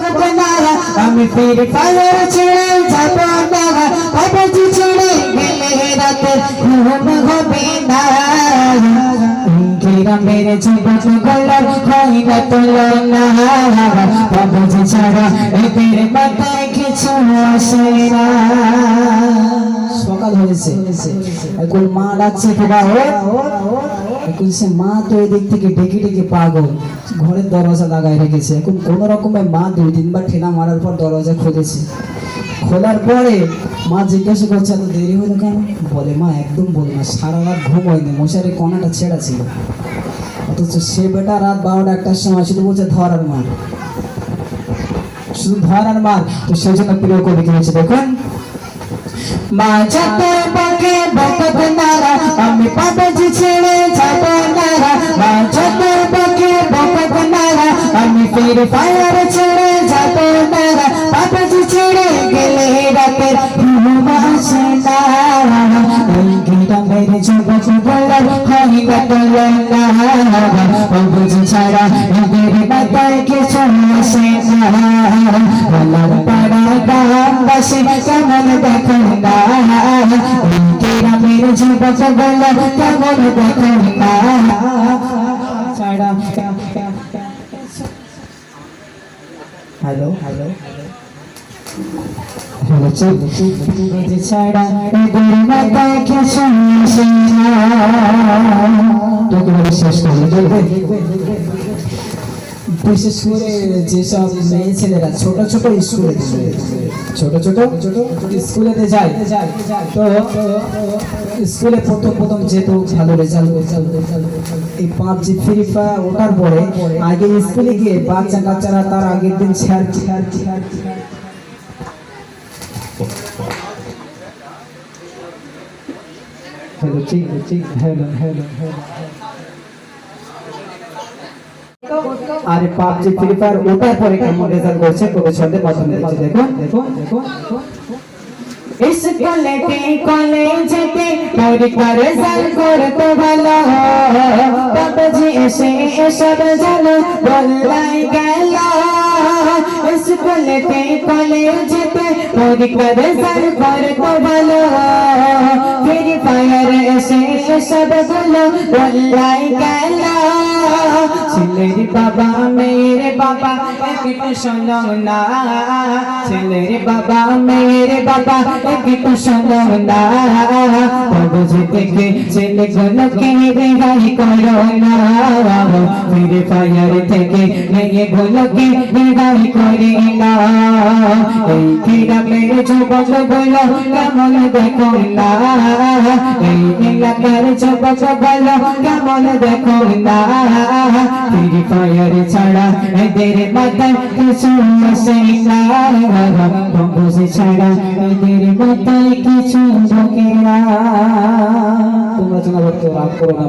বকবে না আমি ফিরে ফায়ার ছেড়ে যাব না বাবাজি ছেড়ে গেলে রাতে ঘুম হবে না মেরে জীবন গলার হয় না তুলনা বাবাজি ছাড়া এদের মাথায় কিছু আসে না সকাল হয়েছে এখন মা ডাকছে এখন সে মা তো এদিক থেকে ডেকে ডেকে পাগল ঘরের দরজা লাগাই রেখেছে এখন কোন রকমের মা 2-3 বার ঠেলা মারার পর দরজা খুলেছে খোলার পরে মা জিজ্ঞাসা করছে এত দেরি হলো কেন বলে মা একদম বল না সারা রাত ঘুম হয়নি মশারি কণাটা ছেঁড়া ছিল অথচ সে বেটা রাত 12টা-1টার সময় শুধু বলছে ধর আর মার শুধু ধর আর মার তো সেই জন্য প্রিয় কবি কি হয়েছে দেখুন মা যাতে পাকে বকবে না আমি বাবাজি ছেড়ে যাব না মা যাতে পাকে বকবে না আমি ফিরে ফায়ার ছেড়ে যাব না বাবাজি ছেড়ে গেলে রাতে ঘুম আসে না এই গিটা মেরে জগৎ বলার হয় না তুলনা বাবাজি ছাড়া এদের মাথায় কিছু আসে না বলার পাড়া গ্রামবাসী কেমন দেখো না কেরা মেরে জগৎ বলার কেমন দেখো না ছাড়া হ্যালো হ্যালো হ্যালো চুপ ছাড়া এদের মাথায় কিছু আসে না তোকে শেষ করলে বিশেষ করে যেসব মেয়ে ছেলেরা ছোট ছোট স্কুলেতে যায় তো স্কুলে প্রথম যেহেতু ভালো রেজাল্ট এই পাবজি ফ্রি ফায়ার ওঠার পরে আগে স্কুলে গিয়ে বাচ্চা কাচ্চারা তার আগের দিন হ্যালো ঠিক হ্যালো আরে পাবজি ফ্রি ফায়ার ওটার পরে কেমন রেজাল্ট করছে কবি ছন্দে পছন্দ করছে দেখো স্কুলেতে কলেজেতে পরীক্ষার রেজাল্ট করতে ভালো পাবজি এসে এসব জানো বললাই গেল স্কুলেতে কলেজেতে পরীক্ষার রেজাল্ট করতে ভালো ফ্রি ফায়ার এসে এসব জানো বললাই গেল ছেলের বাবা মেয়ের বাবা একটু শোনো না ছেলের বাবা মেয়ের বাবা একটু শোনো না বাবুজি থেকে ছেলেগুলোকে রেহাই করো না ফ্রি ফায়ার থেকে মেয়েগুলোকে রেহাই করে না এই গ্রামের যুবকগুলো কেমন দেখো না এই এলাকার যুবকগুলো কেমন দেখো না ফ্রি ফায়ার ছাড়া এদের মাথায় কিছু আসে না বাবুজি ছাড়া এদের মাথায় কিছু ঢোকে না তোমরা রাগ করো না।